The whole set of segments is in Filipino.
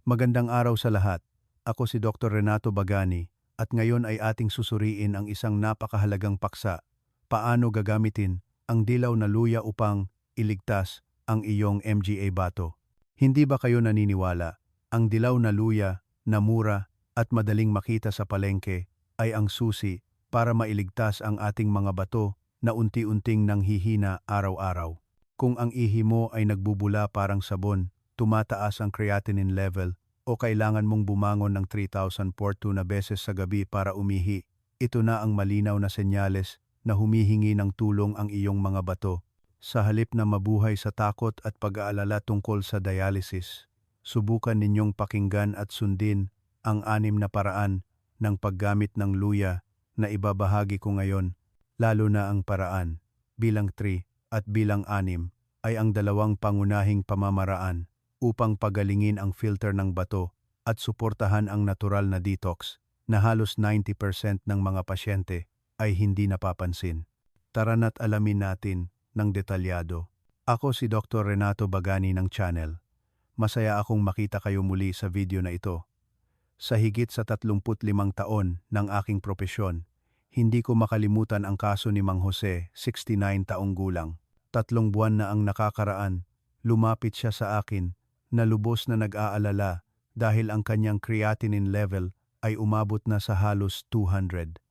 Magandang araw sa lahat. Ako si Dr. Renato Bagani at ngayon ay ating susuriin ang isang napakahalagang paksa. Paano gagamitin ang dilaw na luya upang iligtas ang iyong MGA bato? Hindi ba kayo naniniwala? Ang dilaw na luya na mura at madaling makita sa palengke ay ang susi para mailigtas ang ating mga bato na unti-unting nanghihina araw-araw. Kung ang ihi mo ay nagbubula parang sabon, tumataas ang creatinine level, o kailangan mong bumangon ng 3,042 na beses sa gabi para umihi, ito na ang malinaw na senyales na humihingi ng tulong ang iyong mga bato. Sa halip na mabuhay sa takot at pag-aalala tungkol sa dialysis, subukan ninyong pakinggan at sundin ang 6 na paraan ng paggamit ng luya na ibabahagi ko ngayon, lalo na ang paraan, bilang 3 at bilang 6, ay ang dalawang pangunahing pamamaraan upang pagalingin ang filter ng bato at suportahan ang natural na detox na halos 90% ng mga pasyente ay hindi napapansin. Tara na't alamin natin ng detalyado. Ako si Dr. Renato Bagani ng channel. Masaya akong makita kayo muli sa video na ito. Sa higit sa 35 taon ng aking propesyon, hindi ko makalimutan ang kaso ni Mang Jose, 69 taong gulang. 3 buwan na ang nakakaraan, lumapit siya sa akin na lubos na nag-aalala dahil ang kanyang creatinine level ay umabot na sa halos 200.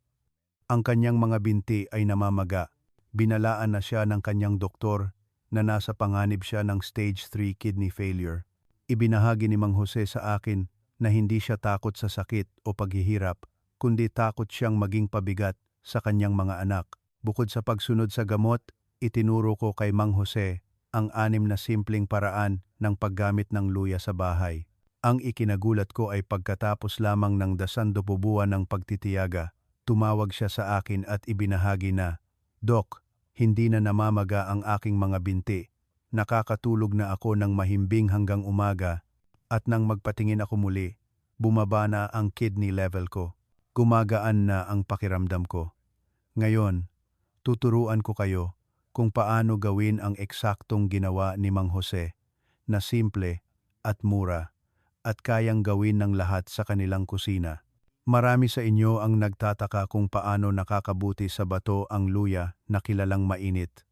Ang kanyang mga binti ay namamaga. Binalaan na siya ng kanyang doktor na nasa panganib siya ng stage 3 kidney failure. Ibinahagi ni Mang Jose sa akin na hindi siya takot sa sakit o paghihirap, kundi takot siyang maging pabigat sa kanyang mga anak. Bukod sa pagsunod sa gamot, itinuro ko kay Mang Jose ang 6 na simpleng paraan ng paggamit ng luya sa bahay. Ang ikinagulat ko ay pagkatapos lamang ng 12 buwan ng pagtitiyaga, tumawag siya sa akin at ibinahagi na, "Dok, hindi na namamaga ang aking mga binti. Nakakatulog na ako ng mahimbing hanggang umaga at nang magpatingin ako muli, bumaba na ang kidney level ko. Gumagaan na ang pakiramdam ko. Ngayon, tuturuan ko kayo kung paano gawin ang eksaktong ginawa ni Mang Jose na simple at mura at kayang gawin ng lahat sa kanilang kusina." Marami sa inyo ang nagtataka kung paano nakakabuti sa bato ang luya na kilalang mainit.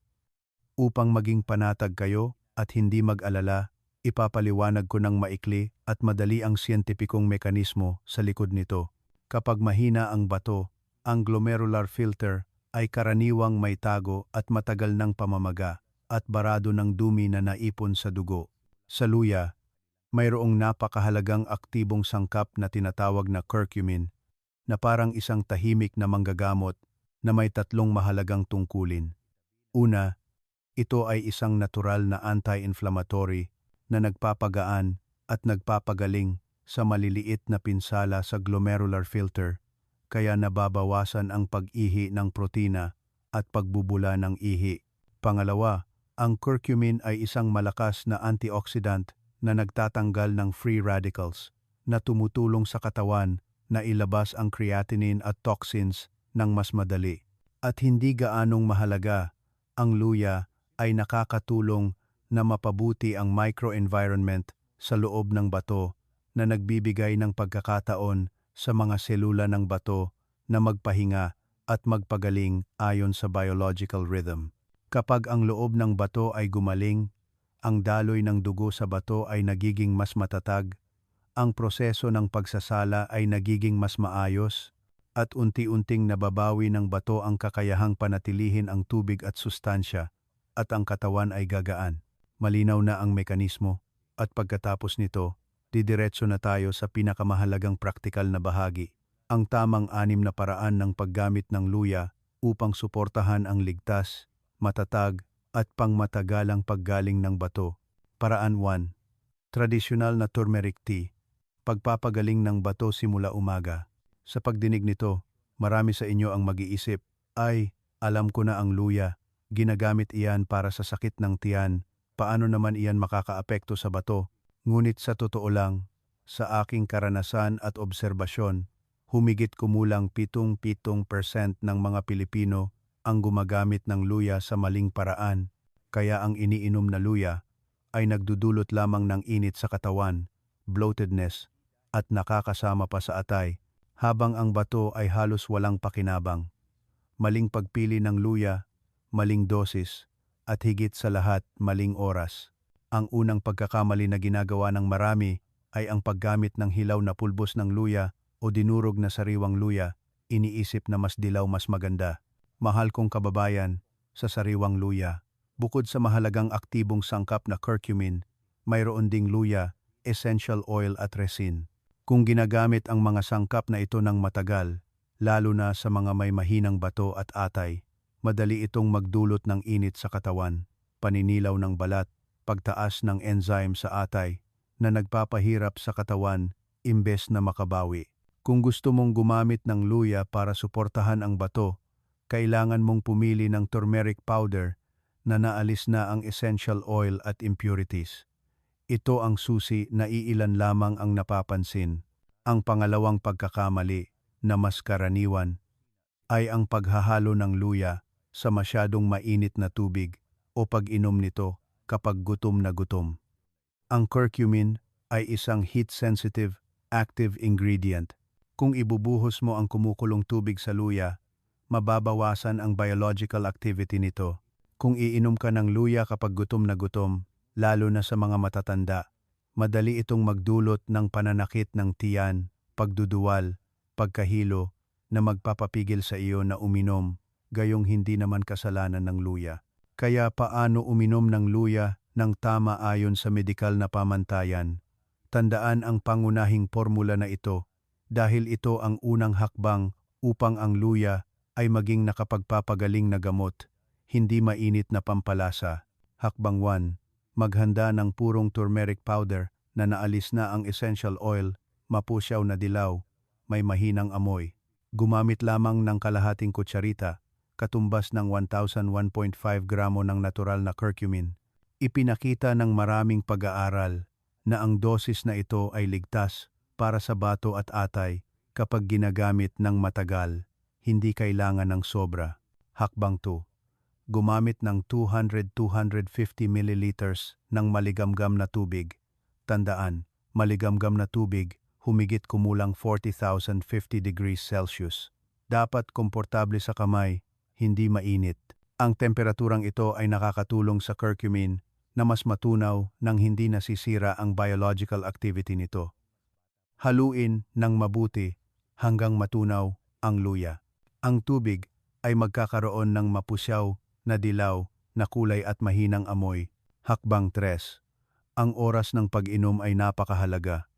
Upang maging panatag kayo at hindi mag-alala, ipapaliwanag ko ng maikli at madali ang siyentipikong mekanismo sa likod nito. Kapag mahina ang bato, ang glomerular filter ay karaniwang may tago at matagal ng pamamaga at barado ng dumi na naipon sa dugo. Sa luya, mayroong napakahalagang aktibong sangkap na tinatawag na curcumin, na parang isang tahimik na manggagamot na may 3 mahalagang tungkulin. Una, ito ay isang natural na anti-inflammatory na nagpapagaan at nagpapagaling sa maliliit na pinsala sa glomerular filter, kaya nababawasan ang pag-ihi ng protina at pagbubula ng ihi. Pangalawa, ang curcumin ay isang malakas na antioxidant na nagtatanggal ng free radicals na tumutulong sa katawan na ilabas ang creatinine at toxins ng mas madali. At hindi gaanong mahalaga, ang luya ay nakakatulong na mapabuti ang microenvironment sa loob ng bato na nagbibigay ng pagkakataon sa mga selula ng bato na magpahinga at magpagaling ayon sa biological rhythm. Kapag ang loob ng bato ay gumaling, ang daloy ng dugo sa bato ay nagiging mas matatag, ang proseso ng pagsasala ay nagiging mas maayos, at unti-unting nababawi ng bato ang kakayahang panatilihin ang tubig at sustansya, at ang katawan ay gagaan. Malinaw na ang mekanismo, at pagkatapos nito, didiretso na tayo sa pinakamahalagang praktikal na bahagi, ang tamang 6 na paraan ng paggamit ng luya upang suportahan ang ligtas, matatag, at pangmatagalang paggaling ng bato. Paraan 1. Tradisyonal na turmeric tea. Pagpapagaling ng bato simula umaga. Sa pagdinig nito, marami sa inyo ang mag-iisip, "Ay, alam ko na ang luya. Ginagamit iyan para sa sakit ng tiyan. Paano naman iyan makakaapekto sa bato?" Ngunit sa totoo lang, sa aking karanasan at obserbasyon, humigit kumulang 77% ng mga Pilipino ang gumagamit ng luya sa maling paraan, kaya ang iniinom na luya ay nagdudulot lamang ng init sa katawan, bloatedness, at nakakasama pa sa atay, habang ang bato ay halos walang pakinabang. Maling pagpili ng luya, maling dosis, at higit sa lahat maling oras. Ang unang pagkakamali na ginagawa ng marami ay ang paggamit ng hilaw na pulbos ng luya o dinurog na sariwang luya, iniisip na mas dilaw mas maganda. Mahal kong kababayan, sa sariwang luya, bukod sa mahalagang aktibong sangkap na curcumin, mayroon ding luya, essential oil at resin. Kung ginagamit ang mga sangkap na ito ng matagal, lalo na sa mga may mahinang bato at atay, madali itong magdulot ng init sa katawan, paninilaw ng balat, pagtaas ng enzyme sa atay, na nagpapahirap sa katawan imbes na makabawi. Kung gusto mong gumamit ng luya para suportahan ang bato, kailangan mong pumili ng turmeric powder na naalis na ang essential oil at impurities. Ito ang susi na iilan lamang ang napapansin. Ang pangalawang pagkakamali, na mas karaniwan, ay ang paghahalo ng luya sa masyadong mainit na tubig o pag-inom nito kapag gutom na gutom. Ang curcumin ay isang heat-sensitive, active ingredient. Kung ibubuhos mo ang kumukulong tubig sa luya, mababawasan ang biological activity nito. Kung iinom ka ng luya kapag gutom na gutom, lalo na sa mga matatanda, madali itong magdulot ng pananakit ng tiyan, pagduduwal, pagkahilo, na magpapapigil sa iyo na uminom, gayong hindi naman kasalanan ng luya. Kaya paano uminom ng luya ng tama ayon sa medikal na pamantayan? Tandaan ang pangunahing formula na ito, dahil ito ang unang hakbang upang ang luya ay maging nakapagpapagaling na gamot, hindi mainit na pampalasa. Hakbang 1. Maghanda ng purong turmeric powder na naalis na ang essential oil, mapusyaw na dilaw, may mahinang amoy. Gumamit lamang ng kalahating kutsarita, katumbas ng 1,1.5 gramo ng natural na curcumin. Ipinakita ng maraming pag-aaral na ang dosis na ito ay ligtas para sa bato at atay kapag ginagamit ng matagal, hindi kailangan ng sobra. Hakbang 2. Gumamit ng 200-250 ml ng maligamgam na tubig. Tandaan, maligamgam na tubig, humigit kumulang 40,050 degrees Celsius. Dapat komportable sa kamay, hindi mainit. Ang temperaturang ito ay nakakatulong sa curcumin na mas matunaw nang hindi nasisira ang biological activity nito. Haluin ng mabuti hanggang matunaw ang luya. Ang tubig ay magkakaroon ng mapusyaw na dilaw na kulay at mahinang amoy. Hakbang 3. Ang oras ng pag-inom ay napakahalaga.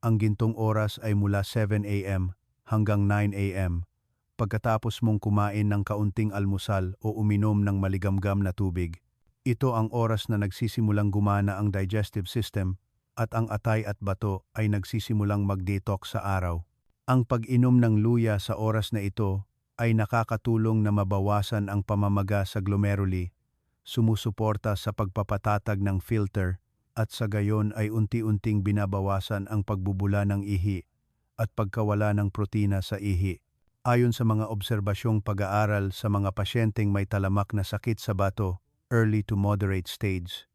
Ang gintong oras ay mula 7 a.m. hanggang 9 a.m. pagkatapos mong kumain ng kaunting almusal o uminom ng maligamgam na tubig. Ito ang oras na nagsisimulang gumana ang digestive system at ang atay at bato ay nagsisimulang mag-detox sa araw. Ang pag-inom ng luya sa oras na ito ay nakakatulong na mabawasan ang pamamaga sa glomeruli, sumusuporta sa pagpapatatag ng filter, at sa gayon ay unti-unting binabawasan ang pagbubula ng ihi at pagkawala ng protina sa ihi. Ayon sa mga obserbasyong pag-aaral sa mga pasyenteng may talamak na sakit sa bato, early to moderate stage,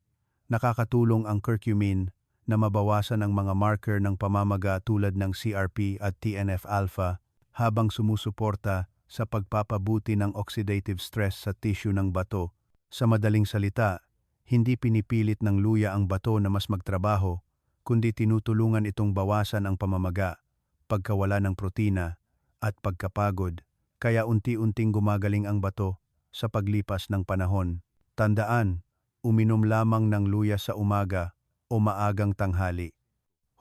nakakatulong ang curcumin na mabawasan ang mga marker ng pamamaga tulad ng CRP at TNF-alpha habang sumusuporta sa pagpapabuti ng oxidative stress sa tissue ng bato. Sa madaling salita, hindi pinipilit ng luya ang bato na mas magtrabaho, kundi tinutulungan itong bawasan ang pamamaga, pagkawala ng protina, at pagkapagod, kaya unti-unting gumagaling ang bato sa paglipas ng panahon. Tandaan, uminom lamang ng luya sa umaga o maagang tanghali.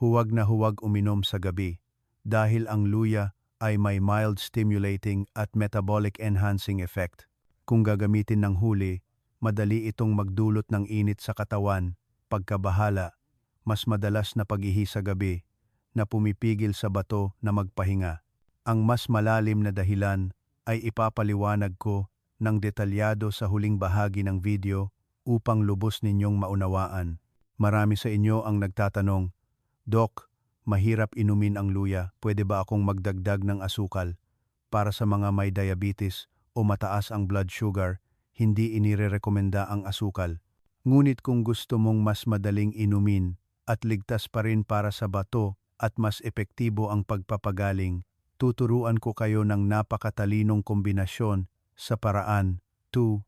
Huwag na huwag uminom sa gabi, dahil ang luya ay may mild stimulating at metabolic enhancing effect. Kung gagamitin ng huli, madali itong magdulot ng init sa katawan, pagkabahala, mas madalas na pag-ihi sa gabi, na pumipigil sa bato na magpahinga. Ang mas malalim na dahilan ay ipapaliwanag ko ng detalyado sa huling bahagi ng video upang lubos ninyong maunawaan. Marami sa inyo ang nagtatanong, Doc, mahirap inumin ang luya, pwede ba akong magdagdag ng asukal? Para sa mga may diabetes o mataas ang blood sugar, hindi inirerekomenda ang asukal. Ngunit kung gusto mong mas madaling inumin at ligtas pa rin para sa bato at mas epektibo ang pagpapagaling, tuturuan ko kayo ng napakatalinong kombinasyon sa paraan 2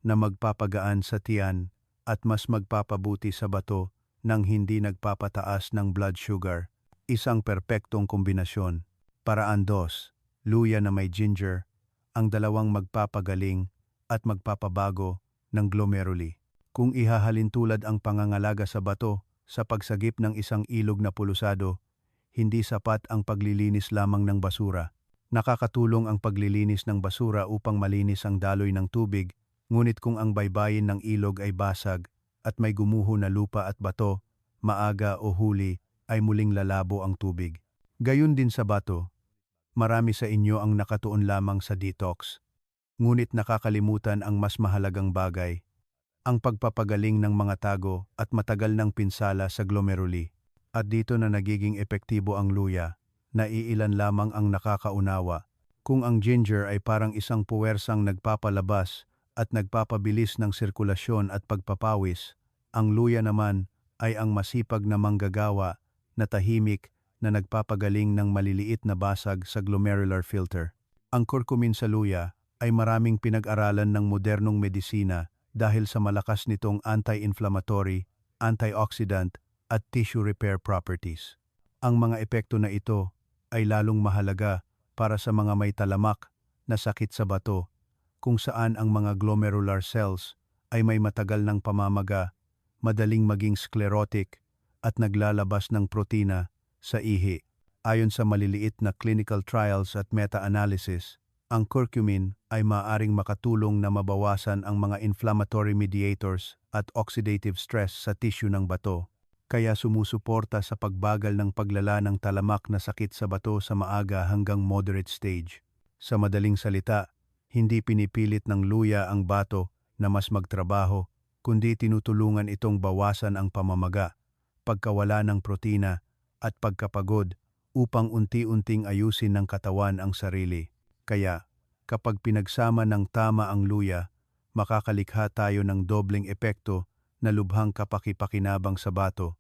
na magpapagaan sa tiyan at mas magpapabuti sa bato nang hindi nagpapataas ng blood sugar. Isang perpektong kombinasyon. Paraan 2, luya na may ginger, ang dalawang magpapagaling at magpapabago ng glomeruli. Kung ihahalin tulad ang pangangalaga sa bato sa pagsagip ng isang ilog na pulusado, hindi sapat ang paglilinis lamang ng basura. Nakakatulong ang paglilinis ng basura upang malinis ang daloy ng tubig, ngunit kung ang baybayin ng ilog ay basag at may gumuho na lupa at bato, maaga o huli ay muling lalabo ang tubig. Gayun din sa bato, marami sa inyo ang nakatuon lamang sa detox, ngunit nakakalimutan ang mas mahalagang bagay, ang pagpapagaling ng mga tago at matagal ng pinsala sa glomeruli. At dito na nagiging epektibo ang luya, na iilan lamang ang nakakaunawa. Kung ang ginger ay parang isang puwersang nagpapalabas at nagpapabilis ng sirkulasyon at pagpapawis, ang luya naman ay ang masipag na manggagawa na tahimik na nagpapagaling ng maliliit na basag sa glomerular filter. Ang curcumin sa luya ay maraming pinag-aralan ng modernong medisina dahil sa malakas nitong anti-inflammatory, antioxidant at tissue repair properties. Ang mga epekto na ito ay lalong mahalaga para sa mga may talamak na sakit sa bato, kung saan ang mga glomerular cells ay may matagal ng pamamaga, madaling maging sclerotic at naglalabas ng protina sa ihi. Ayon sa maliliit na clinical trials at meta-analysis, ang curcumin ay maaaring makatulong na mabawasan ang mga inflammatory mediators at oxidative stress sa tissue ng bato, kaya sumusuporta sa pagbagal ng paglala ng talamak na sakit sa bato sa maaga hanggang moderate stage. Sa madaling salita, hindi pinipilit ng luya ang bato na mas magtrabaho, kundi tinutulungan itong bawasan ang pamamaga, pagkawala ng protina at pagkapagod upang unti-unting ayusin ng katawan ang sarili. Kaya, kapag pinagsama ng tama ang luya, makakalikha tayo ng dobleng epekto na lubhang kapaki-pakinabang sa bato.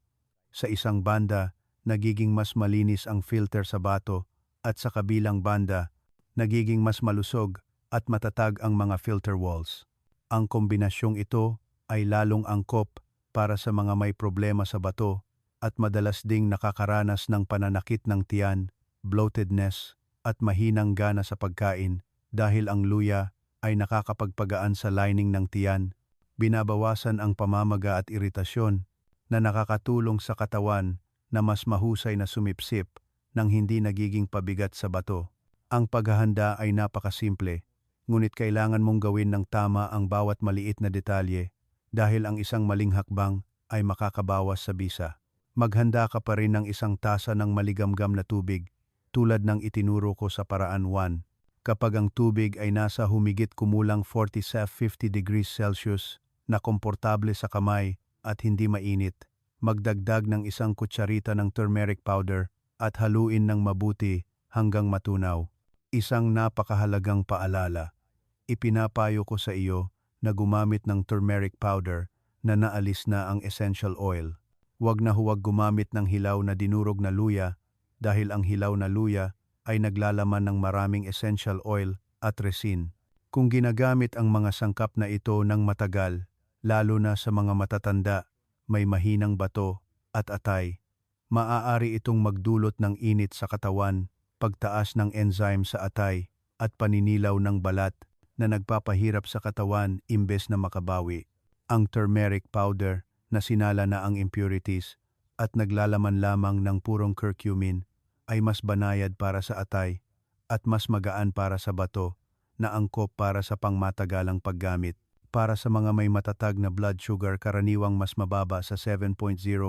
Sa isang banda, nagiging mas malinis ang filter sa bato at sa kabilang banda, nagiging mas malusog at matatag ang mga filter walls. Ang kombinasyong ito ay lalong angkop para sa mga may problema sa bato at madalas ding nakakaranas ng pananakit ng tiyan, bloatedness, at mahinang gana sa pagkain dahil ang luya ay nakakapagpagaan sa lining ng tiyan, binabawasan ang pamamaga at iritasyon na nakakatulong sa katawan na mas mahusay na sumipsip nang hindi nagiging pabigat sa bato. Ang paghahanda ay napakasimple, ngunit kailangan mong gawin ng tama ang bawat maliit na detalye dahil ang isang maling hakbang ay makakabawas sa bisa. Maghanda ka pa rin ng isang tasa ng maligamgam na tubig tulad ng itinuro ko sa paraan 1. Kapag ang tubig ay nasa humigit kumulang 40-50 degrees Celsius na komportable sa kamay at hindi mainit, magdagdag ng isang kutsarita ng turmeric powder at haluin ng mabuti hanggang matunaw. Isang napakahalagang paalala. Ipinapayo ko sa iyo na gumamit ng turmeric powder na naalis na ang essential oil. Huwag na huwag gumamit ng hilaw na dinurog na luya dahil ang hilaw na luya ay naglalaman ng maraming essential oil at resin. Kung ginagamit ang mga sangkap na ito ng matagal, lalo na sa mga matatanda, may mahinang bato at atay, maaari itong magdulot ng init sa katawan, pagtaas ng enzyme sa atay, at paninilaw ng balat na nagpapahirap sa katawan imbes na makabawi. Ang turmeric powder na sinala na ang impurities at naglalaman lamang ng purong curcumin ay mas banayad para sa atay at mas magaan para sa bato na angkop para sa pangmatagalang paggamit. Para sa mga may matatag na blood sugar karaniwang mas mababa sa 7.0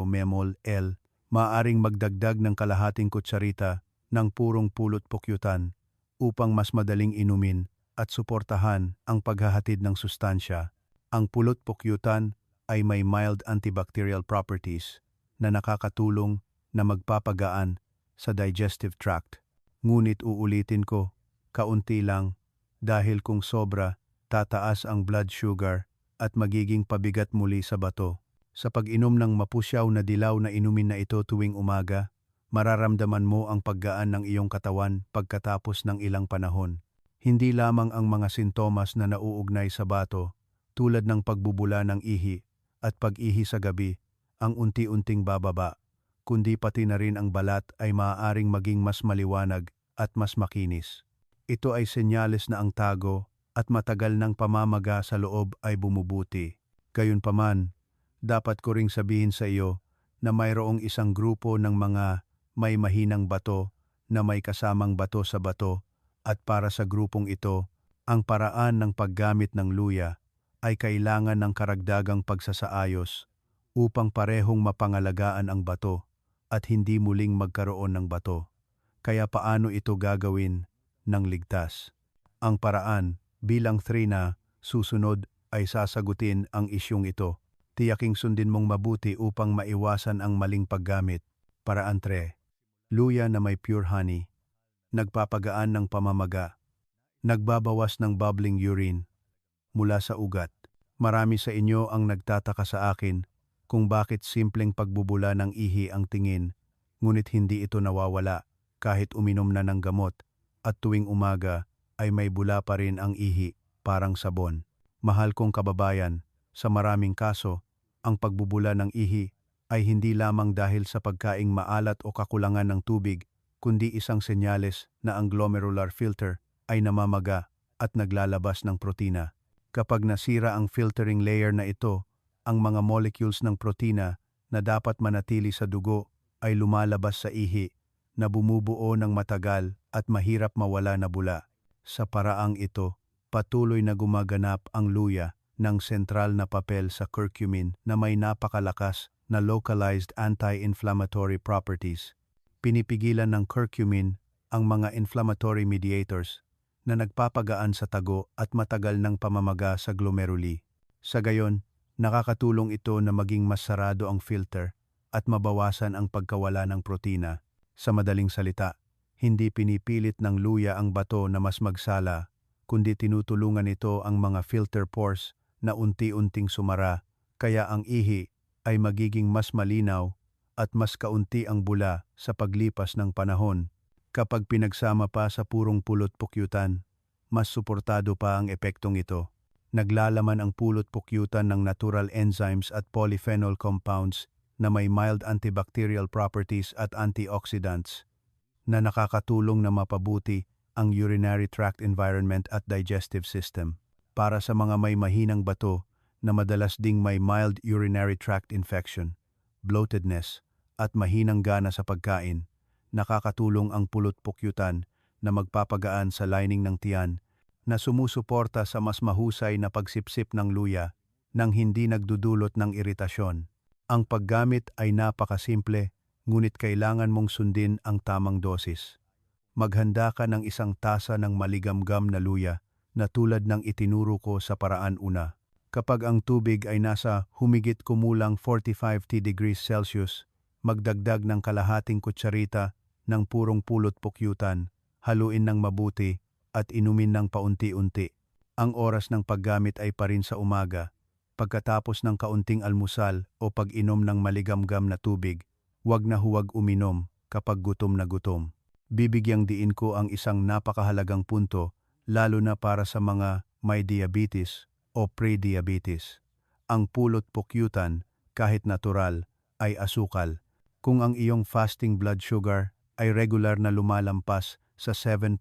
mmol/L, maaaring magdagdag ng kalahating kutsarita ng purong pulot pukyutan upang mas madaling inumin at suportahan ang paghahatid ng sustansya. Ang pulot pukyutan ay may mild antibacterial properties na nakakatulong na magpapagaan sa digestive tract. Ngunit uulitin ko, kaunti lang, dahil kung sobra, tataas ang blood sugar at magiging pabigat muli sa bato. Sa pag-inom ng mapusyaw na dilaw na inumin na ito tuwing umaga, mararamdaman mo ang paggaan ng iyong katawan pagkatapos ng ilang panahon. Hindi lamang ang mga sintomas na nauugnay sa bato, tulad ng pagbubula ng ihi at pag-ihi sa gabi, ang unti-unting bababa, kundi pati na rin ang balat ay maaaring maging mas maliwanag at mas makinis. Ito ay senyales na ang tago at matagal ng pamamaga sa loob ay bumubuti. Gayunpaman, dapat ko ring sabihin sa iyo na mayroong isang grupo ng mga may mahinang bato na may kasamang bato sa bato, at para sa grupong ito, ang paraan ng paggamit ng luya ay kailangan ng karagdagang pagsasaayos upang parehong mapangalagaan ang bato at hindi muling magkaroon ng bato. Kaya paano ito gagawin ng ligtas? Ang paraan bilang 3 na susunod ay sasagutin ang isyung ito. Tiyaking sundin mong mabuti upang maiwasan ang maling paggamit. Paraan 3. Luya na may pure honey. Nagpapagaan ng pamamaga. Nagbabawas ng bubbling urine mula sa ugat. Marami sa inyo ang nagtataka sa akin kung bakit simpleng pagbubula ng ihi ang tingin, ngunit hindi ito nawawala kahit uminom na ng gamot, at tuwing umaga ay may bula pa rin ang ihi, parang sabon. Mahal kong kababayan, sa maraming kaso, ang pagbubula ng ihi ay hindi lamang dahil sa pagkaing maalat o kakulangan ng tubig, kundi isang senyales na ang glomerular filter ay namamaga at naglalabas ng protina. Kapag nasira ang filtering layer na ito, ang mga molecules ng protina na dapat manatili sa dugo ay lumalabas sa ihi na bumubuo ng matagal at mahirap mawala na bula. Sa paraang ito, patuloy na gumaganap ang luya ng sentral na papel sa curcumin na may napakalakas na localized anti-inflammatory properties. Pinipigilan ng curcumin ang mga inflammatory mediators na nagpapagaan sa tago at matagal ng pamamaga sa glomeruli. Sa gayon, nakakatulong ito na maging mas sarado ang filter at mabawasan ang pagkawala ng protina. Sa madaling salita, hindi pinipilit ng luya ang bato na mas magsala, kundi tinutulungan ito ang mga filter pores na unti-unting sumara, kaya ang ihi ay magiging mas malinaw at mas kaunti ang bula sa paglipas ng panahon. Kapag pinagsama pa sa purong pulot pukyutan, mas suportado pa ang epektong ito. Naglalaman ang pulot pukyutan ng natural enzymes at polyphenol compounds na may mild antibacterial properties at antioxidants na nakakatulong na mapabuti ang urinary tract environment at digestive system. Para sa mga may mahinang bato na madalas ding may mild urinary tract infection, bloatedness, at mahinang gana sa pagkain, nakakatulong ang pulot pukyutan na magpapagaan sa lining ng tiyan na sumusuporta sa mas mahusay na pagsipsip ng luya nang hindi nagdudulot ng iritasyon. Ang paggamit ay napakasimple, ngunit kailangan mong sundin ang tamang dosis. Maghanda ka ng 1 tasa ng maligamgam na luya na tulad ng itinuro ko sa paraan una. Kapag ang tubig ay nasa humigit kumulang 45 degrees Celsius, magdagdag ng kalahating kutsarita ng purong pulot pukyutan, haluin ng mabuti at inumin ng paunti-unti. Ang oras ng paggamit ay pa rin sa umaga. Pagkatapos ng kaunting almusal o pag-inom ng maligamgam na tubig, huwag na huwag uminom kapag gutom na gutom. Bibigyang diin ko ang isang napakahalagang punto, lalo na para sa mga may diabetes o pre-diabetes. Ang pulot pukyutan, kahit natural, ay asukal. Kung ang iyong fasting blood sugar ay regular na lumalampas sa 7.0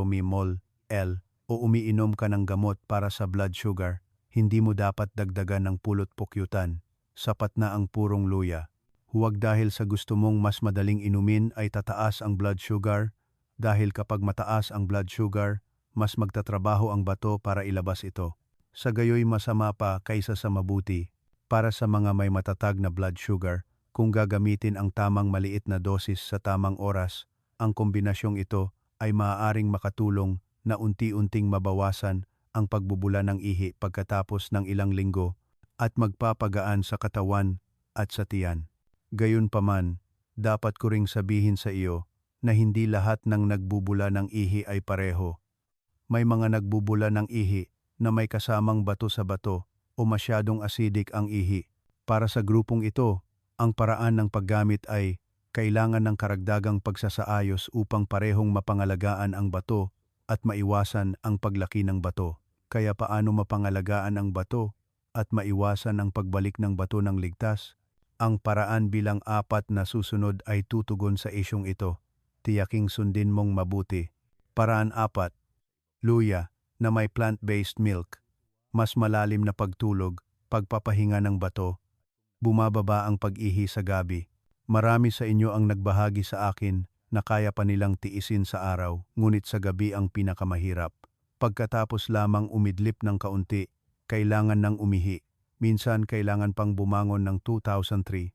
mmol/L o umiinom ka ng gamot para sa blood sugar, hindi mo dapat dagdagan ng pulot pukyutan. Sapat na ang purong luya. Huwag dahil sa gusto mong mas madaling inumin ay tataas ang blood sugar, dahil kapag mataas ang blood sugar, mas magtatrabaho ang bato para ilabas ito. Sa gayoy masama pa kaysa sa mabuti. Para sa mga may matatag na blood sugar, kung gagamitin ang tamang maliit na dosis sa tamang oras, ang kombinasyong ito ay maaaring makatulong na unti-unting mabawasan ang pagbubula ng ihi pagkatapos ng ilang linggo at magpapagaan sa katawan at sa tiyan. Gayunpaman, dapat ko ring sabihin sa iyo na hindi lahat ng nagbubula ng ihi ay pareho. May mga nagbubula ng ihi na may kasamang bato sa bato o masyadong acidic ang ihi. Para sa grupong ito, ang paraan ng paggamit ay kailangan ng karagdagang pagsasaayos upang parehong mapangalagaan ang bato at maiwasan ang paglaki ng bato. Kaya paano mapangalagaan ang bato at maiwasan ang pagbalik ng bato ng ligtas? Ang paraan bilang 4 na susunod ay tutugon sa isyong ito. Tiyaking sundin mong mabuti. Paraan 4. Luya na may plant-based milk. Mas malalim na pagtulog, pagpapahinga ng bato, bumababa ang pag-ihi sa gabi. Marami sa inyo ang nagbahagi sa akin na kaya pa nilang tiisin sa araw, ngunit sa gabi ang pinakamahirap. Pagkatapos lamang umidlip ng kaunti, kailangan ng umihi. Minsan kailangan pang bumangon ng 2003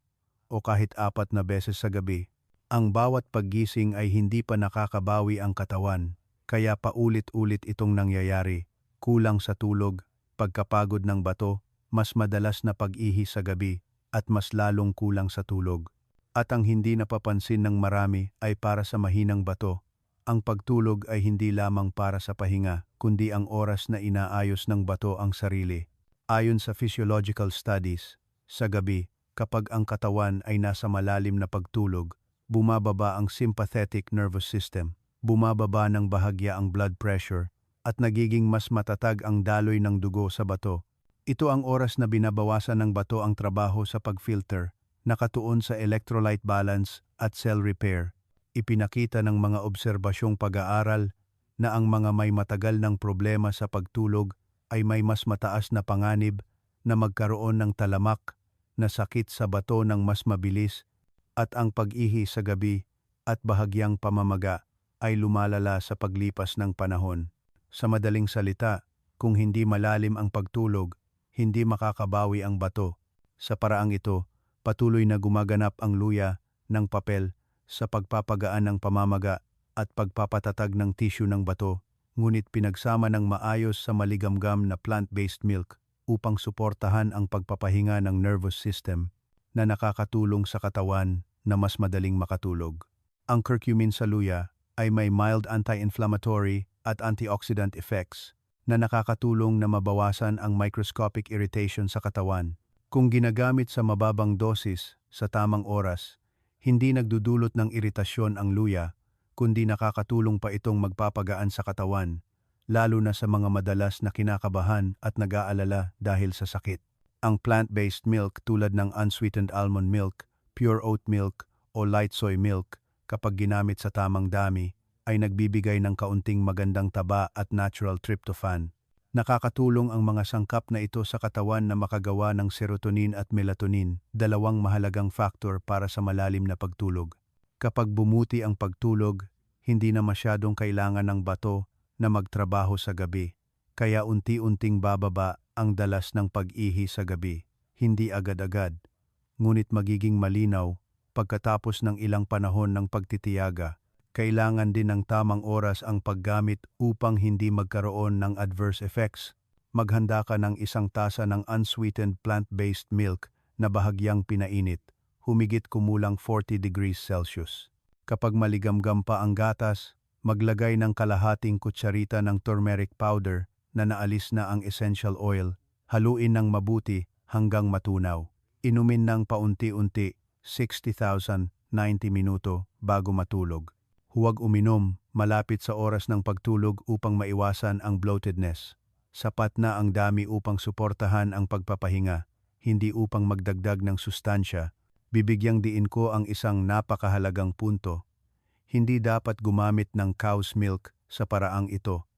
o kahit 4 na beses sa gabi. Ang bawat paggising ay hindi pa nakakabawi ang katawan, kaya paulit-ulit itong nangyayari. Kulang sa tulog, pagkapagod ng bato, mas madalas na pag-ihi sa gabi, at mas lalong kulang sa tulog. At ang hindi napapansin ng marami ay para sa mahinang bato. Ang pagtulog ay hindi lamang para sa pahinga, kundi ang oras na inaayos ng bato ang sarili. Ayon sa physiological studies, sa gabi, kapag ang katawan ay nasa malalim na pagtulog, bumababa ang sympathetic nervous system, bumababa ng bahagya ang blood pressure, at nagiging mas matatag ang daloy ng dugo sa bato. Ito ang oras na binabawasan ng bato ang trabaho sa pag-filter, nakatuon sa electrolyte balance at cell repair. Ipinakita ng mga obserbasyong pag-aaral na ang mga may matagal ng problema sa pagtulog ay may mas mataas na panganib na magkaroon ng talamak na sakit sa bato ng mas mabilis, at ang pag-ihi sa gabi at bahagyang pamamaga ay lumalala sa paglipas ng panahon. Sa madaling salita, kung hindi malalim ang pagtulog, hindi makakabawi ang bato. Sa paraang ito, patuloy na gumaganap ang luya ng papel sa pagpapagaan ng pamamaga at pagpapatatag ng tissue ng bato, ngunit pinagsama ng maayos sa maligamgam na plant-based milk upang suportahan ang pagpapahinga ng nervous system na nakakatulong sa katawan na mas madaling makatulog. Ang curcumin sa luya ay may mild anti-inflammatory at antioxidant effects na nakakatulong na mabawasan ang microscopic irritation sa katawan. Kung ginagamit sa mababang dosis sa tamang oras, hindi nagdudulot ng iritasyon ang luya, kundi nakakatulong pa itong magpapagaan sa katawan, lalo na sa mga madalas na kinakabahan at nag-aalala dahil sa sakit. Ang plant-based milk tulad ng unsweetened almond milk, pure oat milk o light soy milk, kapag ginamit sa tamang dami, ay nagbibigay ng kaunting magandang taba at natural tryptophan. Nakakatulong ang mga sangkap na ito sa katawan na makagawa ng serotonin at melatonin, dalawang mahalagang factor para sa malalim na pagtulog. Kapag bumuti ang pagtulog, hindi na masyadong kailangan ng bato na magtrabaho sa gabi, kaya unti-unting bababa ang dalas ng pag-ihi sa gabi. Hindi agad-agad, ngunit magiging malinaw pagkatapos ng ilang panahon ng pagtitiyaga. Kailangan din ng tamang oras ang paggamit upang hindi magkaroon ng adverse effects. Maghanda ka ng 1 tasa ng unsweetened plant-based milk na bahagyang pinainit, humigit kumulang 40 degrees Celsius. Kapag maligamgam pa ang gatas, maglagay ng kalahating kutsarita ng turmeric powder na naalis na ang essential oil, haluin ng mabuti hanggang matunaw. Inumin ng paunti-unti 60,090 minuto bago matulog. Huwag uminom malapit sa oras ng pagtulog upang maiwasan ang bloatedness. Sapat na ang dami upang suportahan ang pagpapahinga, hindi upang magdagdag ng sustansya. Bibigyang diin ko ang isang napakahalagang punto. Hindi dapat gumamit ng cow's milk sa paraang ito,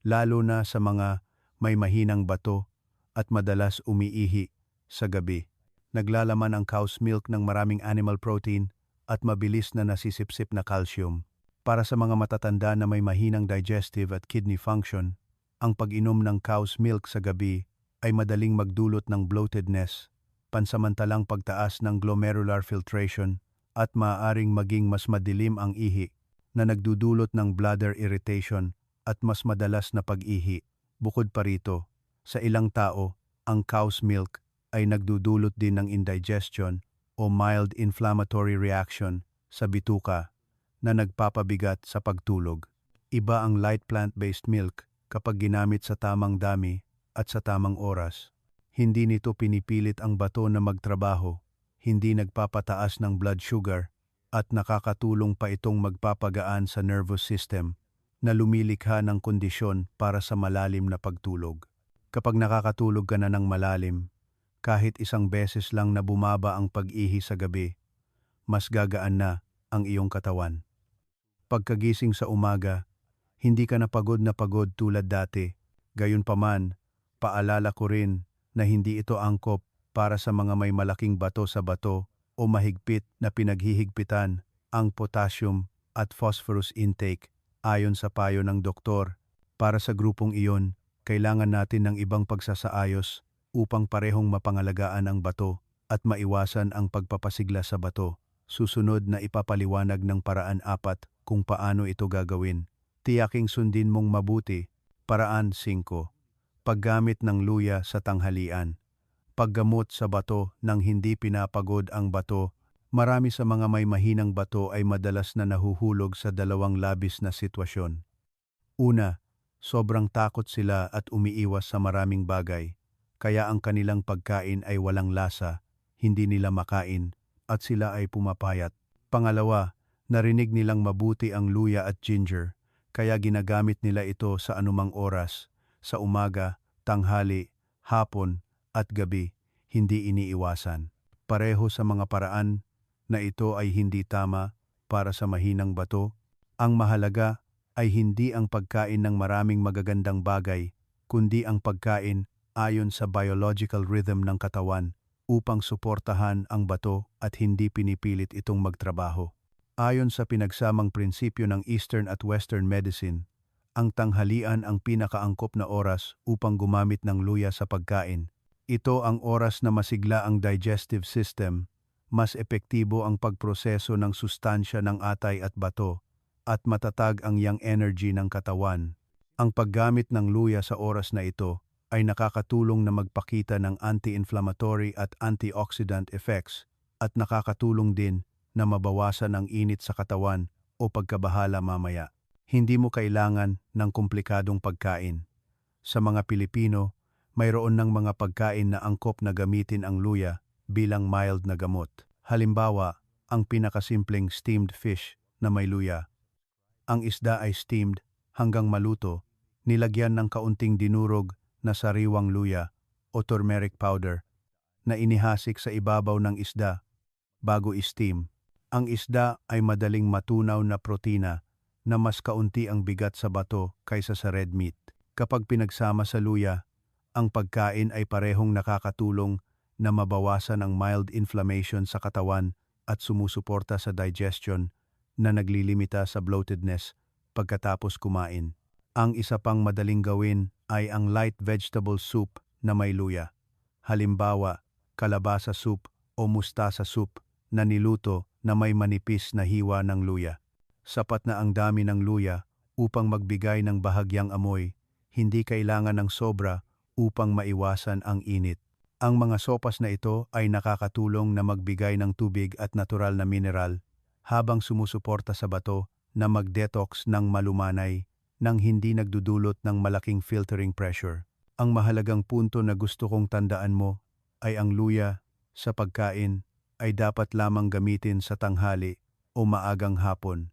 lalo na sa mga may mahinang bato at madalas umiihi sa gabi. Naglalaman ang cow's milk ng maraming animal protein at mabilis na nasisipsip na calcium. Para sa mga matatanda na may mahinang digestive at kidney function, ang pag-inom ng cow's milk sa gabi ay madaling magdulot ng bloatedness, pansamantalang pagtaas ng glomerular filtration at maaaring maging mas madilim ang ihi na nagdudulot ng bladder irritation at mas madalas na pag-ihi. Bukod pa rito, sa ilang tao, ang cow's milk ay nagdudulot din ng indigestion o mild inflammatory reaction sa bituka na nagpapabigat sa pagtulog. Iba ang light plant-based milk kapag ginamit sa tamang dami at sa tamang oras. Hindi nito pinipilit ang bato na magtrabaho, hindi nagpapataas ng blood sugar, at nakakatulong pa itong magpapagaan sa nervous system na lumilikha ng kondisyon para sa malalim na pagtulog. Kapag nakakatulog ka na ng malalim, kahit isang beses lang na bumaba ang pag-ihi sa gabi, mas gagaan na ang iyong katawan. Pagkagising sa umaga, hindi ka na pagod tulad dati. Gayunpaman, paalala ko rin na hindi ito angkop para sa mga may malaking bato sa bato o mahigpit na pinaghihigpitan ang potassium at phosphorus intake ayon sa payo ng doktor. Para sa grupong iyon, kailangan natin ng ibang pagsasaayos upang parehong mapangalagaan ang bato at maiwasan ang pagpapasigla sa bato. Susunod na ipapaliwanag ng paraan 4 kung paano ito gagawin. Tiyaking sundin mong mabuti. Paraan 5. Paggamit ng luya sa tanghalian. Paggamot sa bato nang hindi pinapagod ang bato. Marami sa mga may mahinang bato ay madalas na nahuhulog sa dalawang labis na sitwasyon. Una, sobrang takot sila at umiiwas sa maraming bagay, kaya ang kanilang pagkain ay walang lasa, hindi nila makain, at sila ay pumapayat. Pangalawa, narinig nilang mabuti ang luya at ginger, kaya ginagamit nila ito sa anumang oras, sa umaga, tanghali, hapon, at gabi, hindi iniiwasan. Pareho sa mga paraan na ito ay hindi tama para sa mahinang bato, ang mahalaga ay hindi ang pagkain ng maraming magagandang bagay, kundi ang pagkain ayon sa biological rhythm ng katawan upang suportahan ang bato at hindi pinipilit itong magtrabaho. Ayon sa pinagsamang prinsipyo ng Eastern at Western medicine, ang tanghalian ang pinakaangkop na oras upang gumamit ng luya sa pagkain. Ito ang oras na masigla ang digestive system, mas epektibo ang pagproseso ng sustansya ng atay at bato, at matatag ang yang energy ng katawan. Ang paggamit ng luya sa oras na ito ay nakakatulong na magpakita ng anti-inflammatory at antioxidant effects at nakakatulong din na mabawasan ang init sa katawan o pagkabahala mamaya. Hindi mo kailangan ng komplikadong pagkain. Sa mga Pilipino, mayroon ng mga pagkain na angkop na gamitin ang luya bilang mild na gamot. Halimbawa, ang pinakasimpleng steamed fish na may luya. Ang isda ay steamed hanggang maluto, nilagyan ng kaunting dinurog na sariwang luya o turmeric powder na inihasik sa ibabaw ng isda bago i-steam. Ang isda ay madaling matunaw na protina na mas kaunti ang bigat sa bato kaysa sa red meat. Kapag pinagsama sa luya, ang pagkain ay parehong nakakatulong na mabawasan ang mild inflammation sa katawan at sumusuporta sa digestion na naglilimita sa bloatedness pagkatapos kumain. Ang isa pang madaling gawin ay ang light vegetable soup na may luya. Halimbawa, kalabasa soup o mustasa soup na niluto na may manipis na hiwa ng luya. Sapat na ang dami ng luya upang magbigay ng bahagyang amoy, hindi kailangan ng sobra upang maiwasan ang init. Ang mga sopas na ito ay nakakatulong na magbigay ng tubig at natural na mineral habang sumusuporta sa bato na mag-detox ng malumanay nang hindi nagdudulot ng malaking filtering pressure. Ang mahalagang punto na gusto kong tandaan mo ay ang luya sa pagkain ay dapat lamang gamitin sa tanghali o maagang hapon.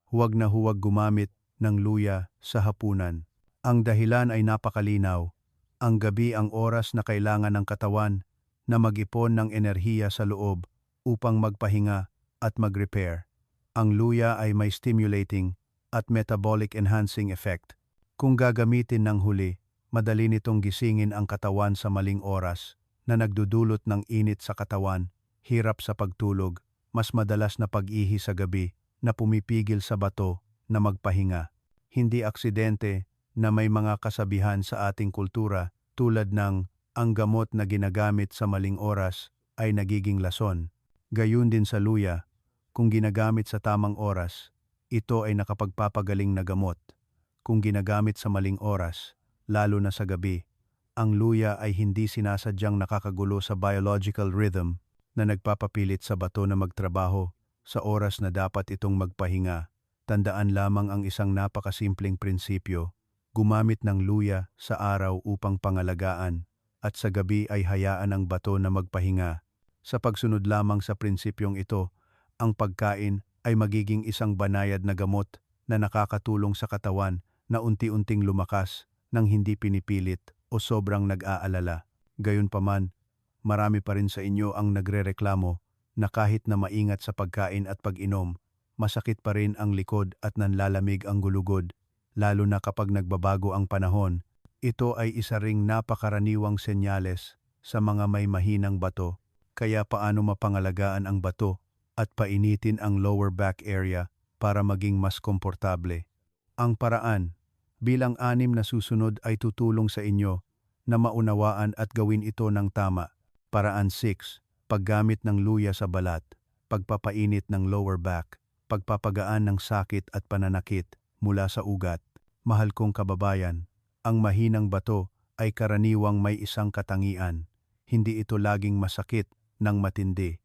Huwag na huwag gumamit ng luya sa hapunan. Ang dahilan ay napakalinaw. Ang gabi ang oras na kailangan ng katawan na mag-ipon ng enerhiya sa loob upang magpahinga at mag-repair. Ang luya ay may stimulating at metabolic enhancing effect. Kung gagamitin ng huli, madali nitong gisingin ang katawan sa maling oras na nagdudulot ng init sa katawan, hirap sa pagtulog, mas madalas na pag-ihi sa gabi na pumipigil sa bato na magpahinga. Hindi aksidente na may mga kasabihan sa ating kultura tulad ng ang gamot na ginagamit sa maling oras ay nagiging lason. Gayun din sa luya, kung ginagamit sa tamang oras, ito ay nakapagpapagaling na gamot. Kung ginagamit sa maling oras, lalo na sa gabi, ang luya ay hindi sinasadyang nakakagulo sa biological rhythm na nagpapapilit sa bato na magtrabaho sa oras na dapat itong magpahinga. Tandaan lamang ang isang napakasimpleng prinsipyo, gumamit ng luya sa araw upang pangalagaan at sa gabi ay hayaan ang bato na magpahinga. Sa pagsunod lamang sa prinsipyong ito, ang pagkain ay magiging isang banayad na gamot na nakakatulong sa katawan na unti-unting lumakas nang hindi pinipilit o sobrang nag-aalala. Gayunpaman, marami pa rin sa inyo ang nagrereklamo na kahit na maingat sa pagkain at pag-inom, masakit pa rin ang likod at nanlalamig ang gulugod, lalo na kapag nagbabago ang panahon. Ito ay isa ring napakaraniwang senyales sa mga may mahinang bato, kaya paano mapangalagaan ang bato at painitin ang lower back area para maging mas komportable. Ang paraan, bilang 6 na susunod ay tutulong sa inyo na maunawaan at gawin ito ng tama. Paraan 6, paggamit ng luya sa balat, pagpapainit ng lower back, pagpapagaan ng sakit at pananakit mula sa ugat. Mahal kong kababayan, ang mahinang bato ay karaniwang may isang katangian. Hindi ito laging masakit ng matindi.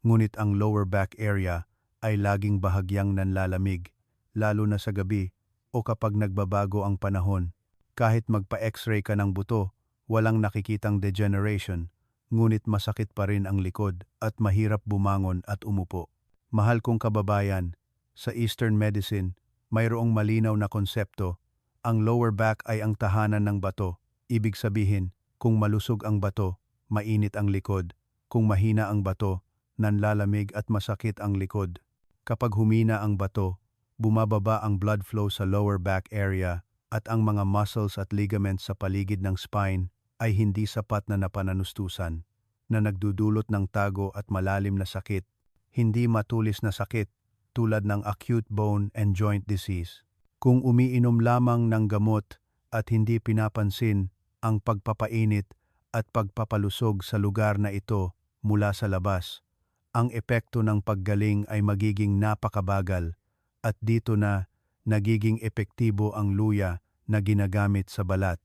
Ngunit ang lower back area ay laging bahagyang nanlalamig, lalo na sa gabi o kapag nagbabago ang panahon. Kahit magpa-x-ray ka ng buto, walang nakikitang degeneration, ngunit masakit pa rin ang likod at mahirap bumangon at umupo. Mahal kong kababayan, sa Eastern Medicine, mayroong malinaw na konsepto. Ang lower back ay ang tahanan ng bato. Ibig sabihin, kung malusog ang bato, mainit ang likod. Kung mahina ang bato, nanlalamig at masakit ang likod. Kapag humina ang bato, bumababa ang blood flow sa lower back area at ang mga muscles at ligaments sa paligid ng spine ay hindi sapat na napananustusan, na nagdudulot ng tago at malalim na sakit, hindi matulis na sakit tulad ng acute bone and joint disease. Kung umiinom lamang ng gamot at hindi pinapansin ang pagpapainit at pagpapalusog sa lugar na ito mula sa labas, ang epekto ng paggaling ay magiging napakabagal at dito na nagiging epektibo ang luya na ginagamit sa balat.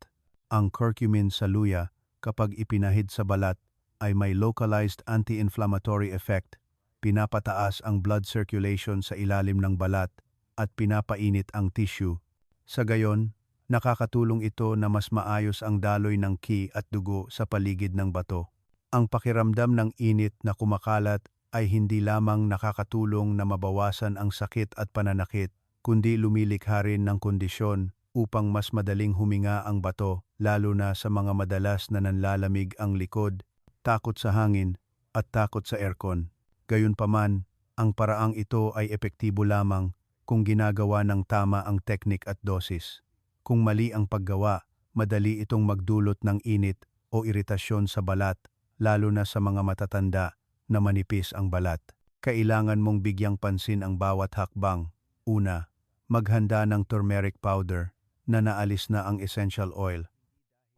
Ang curcumin sa luya kapag ipinahid sa balat ay may localized anti-inflammatory effect, pinapataas ang blood circulation sa ilalim ng balat at pinapainit ang tissue. Sa gayon, nakakatulong ito na mas maayos ang daloy ng ki at dugo sa paligid ng bato. Ang pakiramdam ng init na kumakalat ay hindi lamang nakakatulong na mabawasan ang sakit at pananakit, kundi lumilikha rin ng kondisyon upang mas madaling huminga ang bato, lalo na sa mga madalas na nanlalamig ang likod, takot sa hangin, at takot sa aircon. Gayunpaman, ang paraang ito ay epektibo lamang kung ginagawa ng tama ang teknik at dosis. Kung mali ang paggawa, madali itong magdulot ng init o iritasyon sa balat, lalo na sa mga matatanda na manipis ang balat. Kailangan mong bigyang pansin ang bawat hakbang. Una, maghanda ng turmeric powder na naalis na ang essential oil.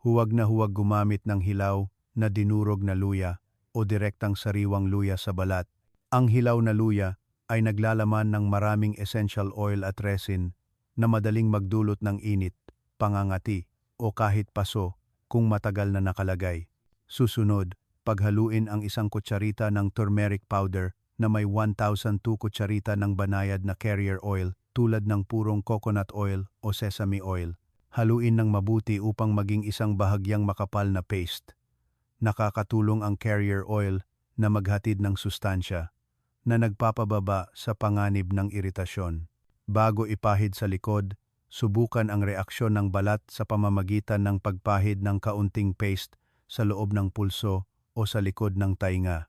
Huwag na huwag gumamit ng hilaw na dinurog na luya o direktang sariwang luya sa balat. Ang hilaw na luya ay naglalaman ng maraming essential oil at resin na madaling magdulot ng init, pangangati, o kahit paso kung matagal na nakalagay. Susunod, paghaluin ang 1 kutsarita ng turmeric powder na may 1,002 kutsarita ng banayad na carrier oil tulad ng purong coconut oil o sesame oil. Haluin ng mabuti upang maging isang bahagyang makapal na paste. Nakakatulong ang carrier oil na maghatid ng sustansya na nagpapababa sa panganib ng iritasyon. Bago ipahid sa likod, subukan ang reaksyon ng balat sa pamamagitan ng pagpahid ng kaunting paste sa loob ng pulso o sa likod ng tainga.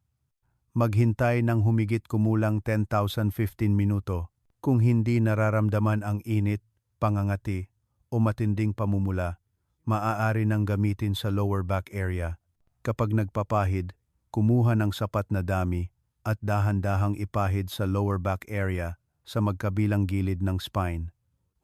Maghintay ng humigit kumulang 10,015 minuto. Kung hindi nararamdaman ang init, pangangati, o matinding pamumula, maaari nang gamitin sa lower back area. Kapag nagpapahid, kumuha ng sapat na dami at dahan-dahang ipahid sa lower back area sa magkabilang gilid ng spine.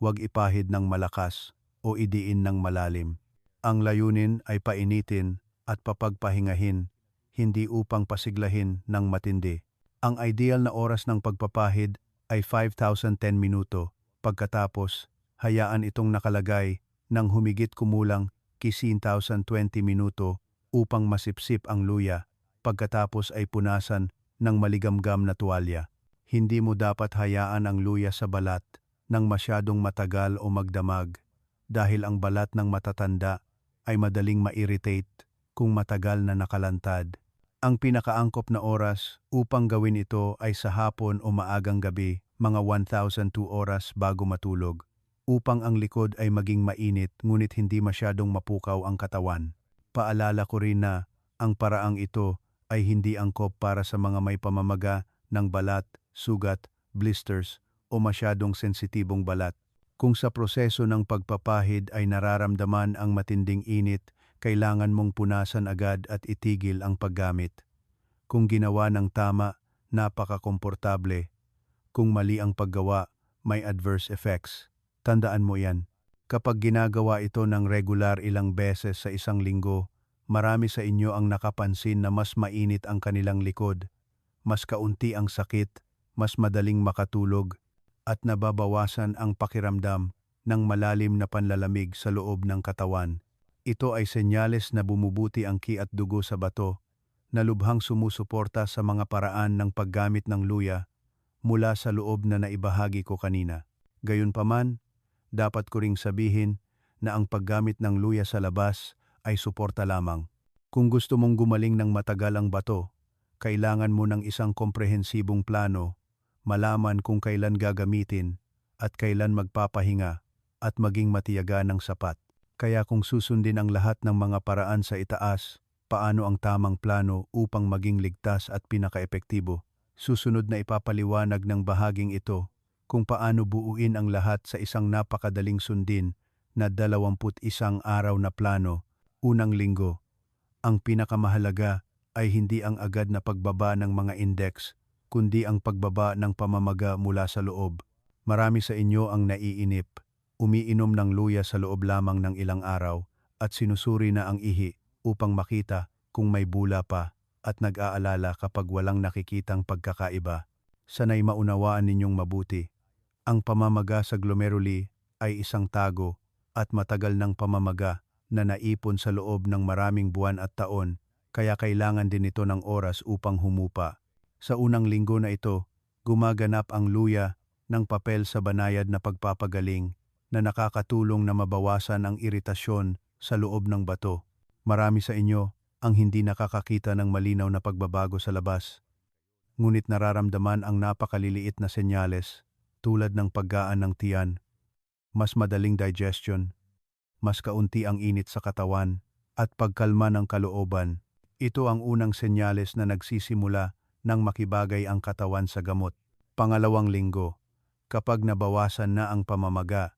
Huwag ipahid ng malakas o idiin ng malalim. Ang layunin ay painitin at papagpahingahin, hindi upang pasiglahin ng matindi. Ang ideal na oras ng pagpapahid ay 5,010 minuto. Pagkatapos, hayaan itong nakalagay ng humigit kumulang 15,020 minuto upang masipsip ang luya. Pagkatapos ay punasan ng maligamgam na tuwalya. Hindi mo dapat hayaan ang luya sa balat ng masyadong matagal o magdamag dahil ang balat ng matatanda ay madaling ma-irritate kung matagal na nakalantad. Ang pinakaangkop na oras upang gawin ito ay sa hapon o maagang gabi, mga 1,002 oras bago matulog, upang ang likod ay maging mainit ngunit hindi masyadong mapukaw ang katawan. Paalala ko rin na ang paraang ito ay hindi angkop para sa mga may pamamaga ng balat, sugat, blisters o masyadong sensitibong balat. Kung sa proseso ng pagpapahid ay nararamdaman ang matinding init, kailangan mong punasan agad at itigil ang paggamit. Kung ginawa ng tama, napaka-komportable. Kung mali ang paggawa, may adverse effects. Tandaan mo yan. Kapag ginagawa ito ng regular ilang beses sa isang linggo, marami sa inyo ang nakapansin na mas mainit ang kanilang likod, mas kaunti ang sakit, mas madaling makatulog, at nababawasan ang pakiramdam ng malalim na panlalamig sa loob ng katawan. Ito ay senyales na bumubuti ang ki at dugo sa bato, na lubhang sumusuporta sa mga paraan ng paggamit ng luya mula sa loob na naibahagi ko kanina. Gayunpaman, dapat ko ring sabihin na ang paggamit ng luya sa labas ay suporta lamang. Kung gusto mong gumaling ng matagal ang bato, kailangan mo ng isang komprehensibong plano, malaman kung kailan gagamitin at kailan magpapahinga at maging matiyaga ng sapat. Kaya kung susundin ang lahat ng mga paraan sa itaas, paano ang tamang plano upang maging ligtas at pinakaepektibo? Susunod na ipapaliwanag ng bahaging ito kung paano buuin ang lahat sa isang napakadaling sundin na 21 araw na plano. Unang linggo, ang pinakamahalaga ay hindi ang agad na pagbaba ng mga index, kundi ang pagbaba ng pamamaga mula sa loob. Marami sa inyo ang naiinip, umiinom ng luya sa loob lamang ng ilang araw at sinusuri na ang ihi upang makita kung may bula pa at nag-aalala kapag walang nakikitang pagkakaiba. Sanay maunawaan ninyong mabuti. Ang pamamaga sa glomeruli ay isang tago at matagal ng pamamaga na naipon sa loob ng maraming buwan at taon, kaya kailangan din ito ng oras upang humupa. Sa unang linggo na ito, gumaganap ang luya ng papel sa banayad na pagpapagaling na nakakatulong na mabawasan ang iritasyon sa loob ng bato. Marami sa inyo ang hindi nakakakita ng malinaw na pagbabago sa labas, ngunit nararamdaman ang napakaliliit na senyales tulad ng paggaan ng tiyan, mas madaling digestion, mas kaunti ang init sa katawan, at pagkalma ng kalooban. Ito ang unang senyales na nagsisimula nang makibagay ang katawan sa gamot. Pangalawang linggo, kapag nabawasan na ang pamamaga,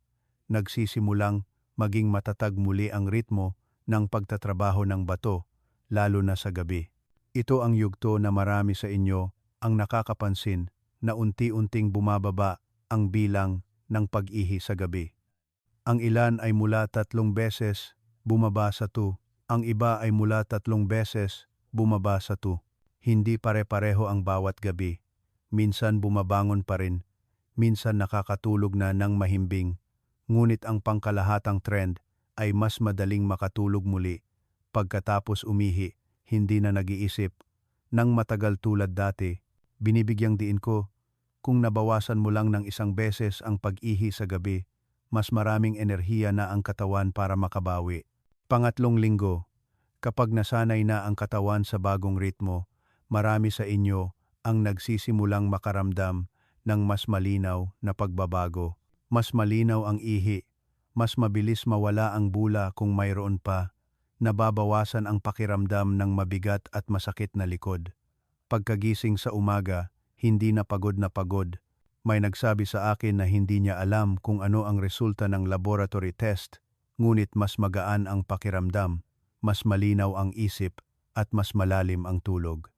nagsisimulang maging matatag muli ang ritmo ng pagtatrabaho ng bato, lalo na sa gabi. Ito ang yugto na marami sa inyo ang nakakapansin na unti-unting bumababa ang bilang ng pag-ihi sa gabi. Ang ilan ay mula 3 beses bumaba sa 2, ang iba ay mula 3 beses bumaba sa 2. Hindi pare-pareho ang bawat gabi. Minsan bumabangon pa rin, minsan nakakatulog na ng mahimbing, ngunit ang pangkalahatang trend ay mas madaling makatulog muli. Pagkatapos umihi, hindi na nag-iisip nang matagal tulad dati. Binibigyang diin ko, kung nabawasan mo lang ng 1 beses ang pag-ihi sa gabi, mas maraming enerhiya na ang katawan para makabawi. Pangatlong linggo, kapag nasanay na ang katawan sa bagong ritmo, marami sa inyo ang nagsisimulang makaramdam ng mas malinaw na pagbabago. Mas malinaw ang ihi, mas mabilis mawala ang bula kung mayroon pa, nababawasan ang pakiramdam ng mabigat at masakit na likod. Pagkagising sa umaga, hindi na pagod na pagod. May nagsabi sa akin na hindi niya alam kung ano ang resulta ng laboratory test, ngunit mas magaan ang pakiramdam, mas malinaw ang isip, at mas malalim ang tulog.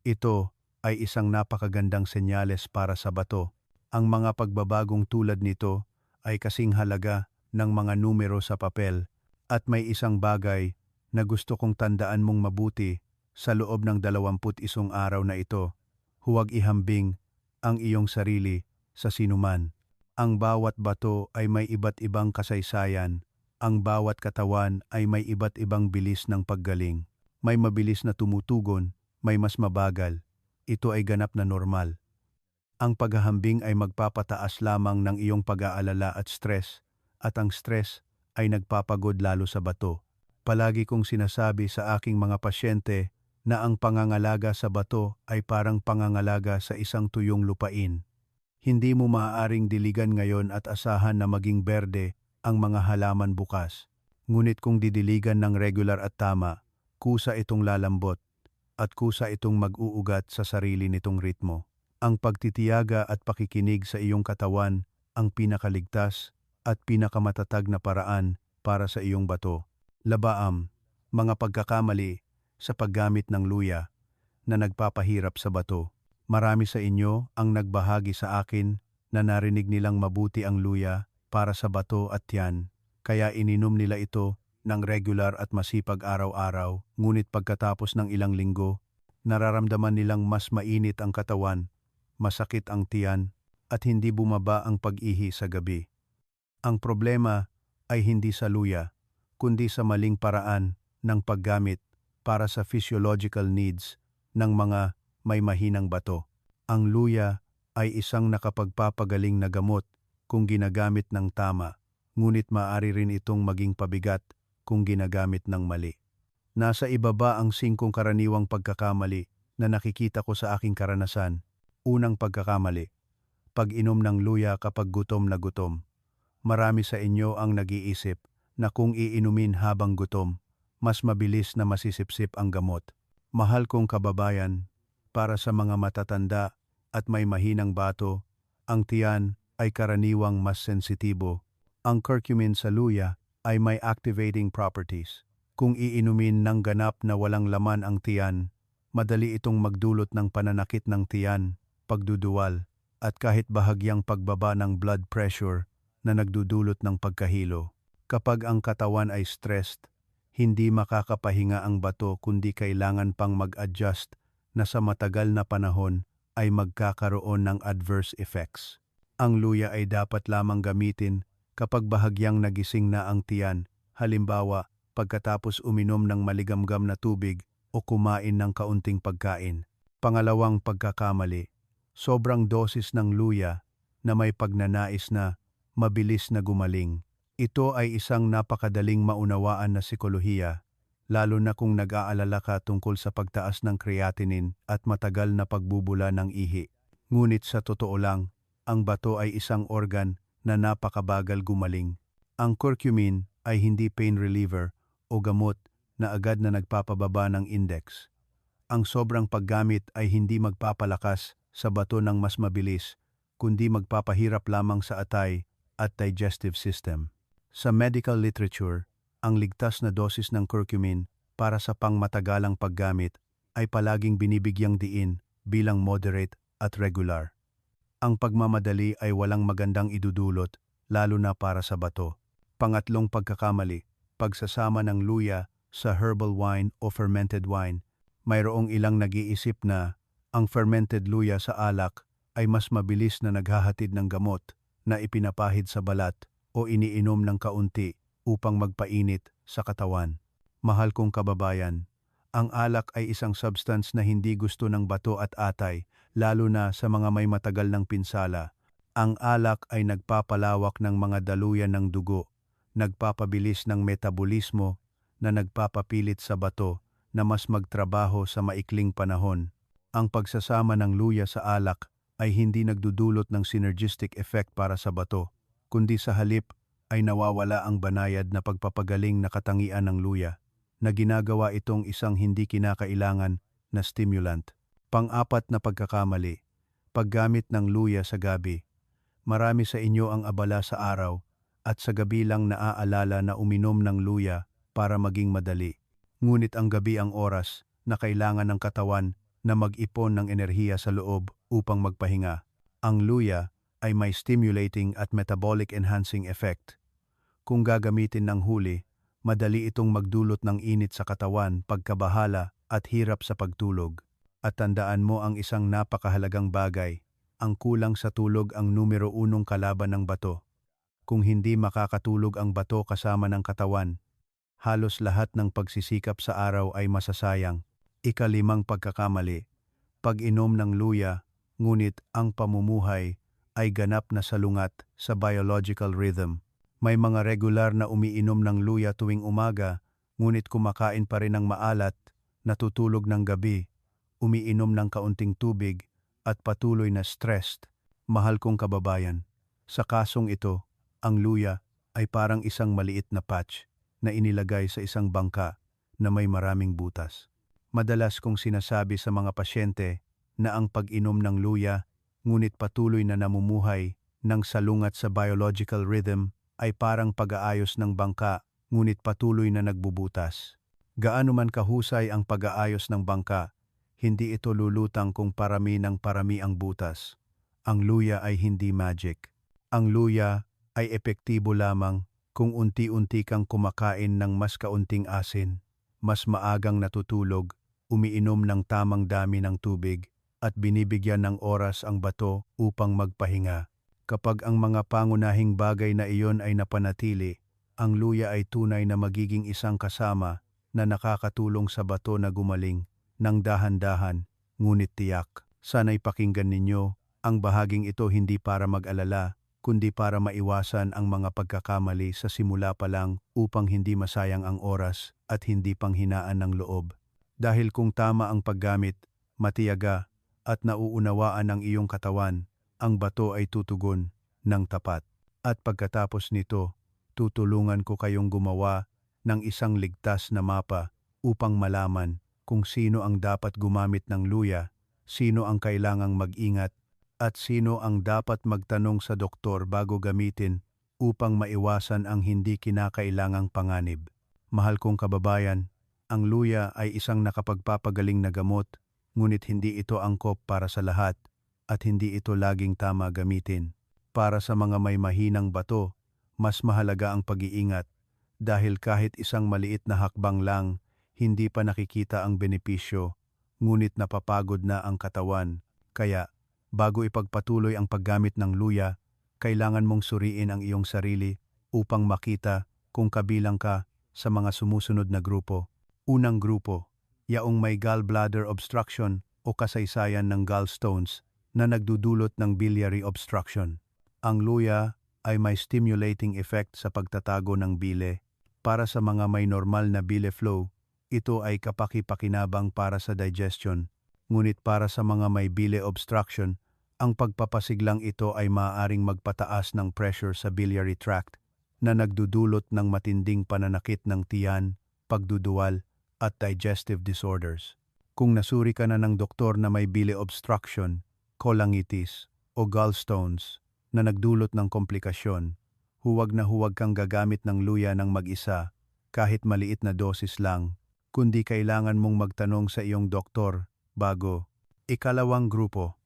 Ito ay isang napakagandang senyales para sa bato. Ang mga pagbabagong tulad nito ay kasing halaga ng mga numero sa papel, at may isang bagay na gusto kong tandaan mong mabuti sa loob ng 21 araw na ito. Huwag ihambing ang iyong sarili sa sinuman. Ang bawat bato ay may iba't ibang kasaysayan. Ang bawat katawan ay may iba't ibang bilis ng paggaling. May mabilis na tumutugon, may mas mabagal. Ito ay ganap na normal. Ang paghahambing ay magpapataas lamang ng iyong pag-aalala at stress, at ang stress ay nagpapagod lalo sa bato. Palagi kong sinasabi sa aking mga pasyente na ang pangangalaga sa bato ay parang pangangalaga sa isang tuyong lupain. Hindi mo maaaring diligan ngayon at asahan na maging berde ang mga halaman bukas. Ngunit kung didiligan ng regular at tama, kusa itong lalambot at kusa itong mag-uugat sa sarili nitong ritmo. Ang pagtitiyaga at pakikinig sa iyong katawan ang pinakaligtas at pinakamatatag na paraan para sa iyong bato. Labaam, mga pagkakamali sa paggamit ng luya na nagpapahirap sa bato. Marami sa inyo ang nagbahagi sa akin na narinig nilang mabuti ang luya para sa bato at tiyan, kaya ininom nila ito ng regular at masipag araw-araw, ngunit pagkatapos ng ilang linggo, nararamdaman nilang mas mainit ang katawan, masakit ang tiyan, at hindi bumaba ang pag-ihi sa gabi. Ang problema ay hindi sa luya, kundi sa maling paraan ng paggamit para sa physiological needs ng mga may mahinang bato. Ang luya ay isang nakapagpapagaling na gamot kung ginagamit ng tama, ngunit maaari rin itong maging pabigat kung ginagamit ng mali. Nasa ibaba ang 5 karaniwang pagkakamali na nakikita ko sa aking karanasan. Unang pagkakamali, pag-inom ng luya kapag gutom na gutom. Marami sa inyo ang nag-iisip na kung iinumin habang gutom, mas mabilis na masisipsip ang gamot. Mahal kong kababayan, para sa mga matatanda at may mahinang bato, ang tiyan ay karaniwang mas sensitibo. Ang curcumin sa luya ay may activating properties. Kung iinumin ng ganap na walang laman ang tiyan, madali itong magdulot ng pananakit ng tiyan, pagduduwal, at kahit bahagyang pagbaba ng blood pressure na nagdudulot ng pagkahilo. Kapag ang katawan ay stressed, hindi makakapahinga ang bato kundi kailangan pang mag-adjust na sa matagal na panahon ay magkakaroon ng adverse effects. Ang luya ay dapat lamang gamitin kapag bahagyang nagising na ang tiyan, halimbawa pagkatapos uminom ng maligamgam na tubig o kumain ng kaunting pagkain. Pangalawang pagkakamali, sobrang dosis ng luya na may pagnanais na mabilis na gumaling. Ito ay isang napakadaling maunawaan na sikolohiya, lalo na kung nag-aalala ka tungkol sa pagtaas ng creatinine at matagal na pagbubula ng ihi. Ngunit sa totoo lang, ang bato ay isang organ na napakabagal gumaling. Ang curcumin ay hindi pain reliever o gamot na agad na nagpapababa ng index. Ang sobrang paggamit ay hindi magpapalakas sa bato ng mas mabilis, kundi magpapahirap lamang sa atay at digestive system. Sa medical literature, ang ligtas na dosis ng curcumin para sa pangmatagalang paggamit ay palaging binibigyang diin bilang moderate at regular. Ang pagmamadali ay walang magandang idudulot, lalo na para sa bato. Pangatlong pagkakamali, pagsasama ng luya sa herbal wine o fermented wine. Mayroong ilang nag-iisip na ang fermented luya sa alak ay mas mabilis na naghahatid ng gamot na ipinapahid sa balat o iniinom ng kaunti upang magpainit sa katawan. Mahal kong kababayan, ang alak ay isang substance na hindi gusto ng bato at atay, lalo na sa mga may matagal ng pinsala. Ang alak ay nagpapalawak ng mga daluyan ng dugo, nagpapabilis ng metabolismo na nagpapapilit sa bato na mas magtrabaho sa maikling panahon. Ang pagsasama ng luya sa alak ay hindi nagdudulot ng synergistic effect para sa bato, kundi sa halip ay nawawala ang banayad na pagpapagaling na katangian ng luya, na ginagawa itong isang hindi kinakailangan na stimulant. Pang-apat na pagkakamali, paggamit ng luya sa gabi. Marami sa inyo ang abala sa araw at sa gabi lang naaalala na uminom ng luya para maging madali. Ngunit ang gabi ang oras na kailangan ng katawan na mag-ipon ng enerhiya sa loob upang magpahinga. Ang luya ay may stimulating at metabolic enhancing effect. Kung gagamitin ng huli, madali itong magdulot ng init sa katawan, pagkabahala at hirap sa pagtulog. At tandaan mo ang isang napakahalagang bagay, ang kulang sa tulog ang numero 1 kalaban ng bato. Kung hindi makakatulog ang bato kasama ng katawan, halos lahat ng pagsisikap sa araw ay masasayang. Ika-5 pagkakamali, pag-inom ng luya, ngunit ang pamumuhay ay ganap na salungat sa biological rhythm. May mga regular na umiinom ng luya tuwing umaga, ngunit kumakain pa rin ng maalat, natutulog ng gabi, umiinom ng kaunting tubig, at patuloy na stressed. Mahal kong kababayan, sa kasong ito, ang luya ay parang isang maliit na patch na inilagay sa isang bangka na may maraming butas. Madalas kong sinasabi sa mga pasyente na ang pag-inom ng luya, ngunit patuloy na namumuhay ng salungat sa biological rhythm ay parang pag-aayos ng bangka, ngunit patuloy na nagbubutas. Gaano man kahusay ang pag-aayos ng bangka, hindi ito lulutang kung parami ng parami ang butas. Ang luya ay hindi magic. Ang luya ay epektibo lamang kung unti-unti kang kumakain ng mas kaunting asin, mas maagang natutulog, umiinom ng tamang dami ng tubig, at binibigyan ng oras ang bato upang magpahinga. Kapag ang mga pangunahing bagay na iyon ay napanatili, ang luya ay tunay na magiging isang kasama na nakakatulong sa bato na gumaling ng dahan-dahan, ngunit tiyak. Sana'y pakinggan ninyo, ang bahaging ito hindi para mag-alala, kundi para maiwasan ang mga pagkakamali sa simula pa lang upang hindi masayang ang oras at hindi panghinaan ng loob. Dahil kung tama ang paggamit, matiyaga, at nauunawaan ang iyong katawan, ang bato ay tutugon ng tapat. At pagkatapos nito, tutulungan ko kayong gumawa ng isang ligtas na mapa upang malaman kung sino ang dapat gumamit ng luya, sino ang kailangang mag-ingat, at sino ang dapat magtanong sa doktor bago gamitin upang maiwasan ang hindi kinakailangang panganib. Mahal kong kababayan, ang luya ay isang nakapagpapagaling na gamot, ngunit hindi ito angkop para sa lahat at hindi ito laging tama gamitin. Para sa mga may mahinang bato, mas mahalaga ang pag-iingat dahil kahit isang maliit na hakbang lang, hindi pa nakikita ang benepisyo, ngunit napapagod na ang katawan. Kaya, bago ipagpatuloy ang paggamit ng luya, kailangan mong suriin ang iyong sarili upang makita kung kabilang ka sa mga sumusunod na grupo. Unang grupo, yaong may gallbladder obstruction o kasaysayan ng gallstones na nagdudulot ng biliary obstruction. Ang luya ay may stimulating effect sa pagtatago ng bile. Para sa mga may normal na bile flow, ito ay kapaki-pakinabang para sa digestion. Ngunit para sa mga may bile obstruction, ang pagpapasiglang ito ay maaaring magpataas ng pressure sa biliary tract na nagdudulot ng matinding pananakit ng tiyan, pagduduwal, at digestive disorders. Kung nasuri ka na ng doktor na may bile obstruction, cholangitis, o gallstones na nagdulot ng komplikasyon, huwag na huwag kang gagamit ng luya ng mag-isa, kahit maliit na dosis lang, kundi kailangan mong magtanong sa iyong doktor bago. Ikalawang grupo,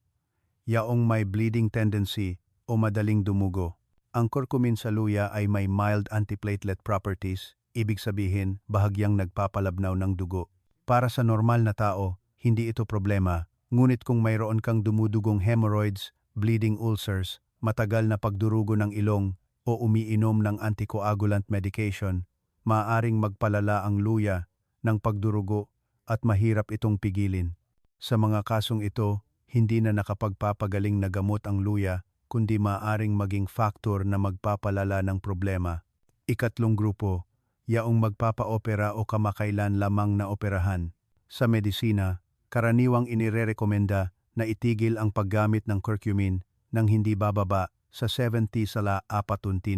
yaong may bleeding tendency o madaling dumugo. Ang curcumin sa luya ay may mild antiplatelet properties, ibig sabihin bahagyang nagpapalabnaw ng dugo. Para sa normal na tao, hindi ito problema, ngunit kung mayroon kang dumudugong hemorrhoids, bleeding ulcers, matagal na pagdurugo ng ilong, o umiinom ng anticoagulant medication, maaaring magpalala ang luya ng pagdurugo at mahirap itong pigilin. Sa mga kasong ito, hindi na nakapagpapagaling na gamot ang luya, kundi maaaring maging faktor na magpapalala ng problema. Ikatlong grupo, yaong magpapaopera o kamakailan lamang na operahan. Sa medisina, karaniwang inirerekomenda na itigil ang paggamit ng curcumin nang hindi bababa sa 70/40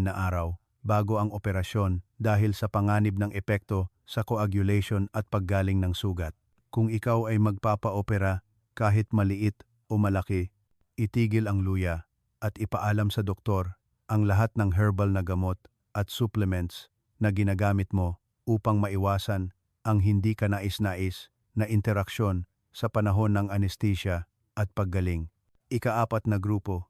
na araw bago ang operasyon dahil sa panganib ng epekto sa coagulation at paggaling ng sugat. Kung ikaw ay magpapaopera, kahit maliit o malaki, itigil ang luya at ipaalam sa doktor ang lahat ng herbal na gamot at supplements na ginagamit mo upang maiwasan ang hindi ka nais-nais na interaksyon sa panahon ng anesthesia at paggaling. Ikaapat na grupo,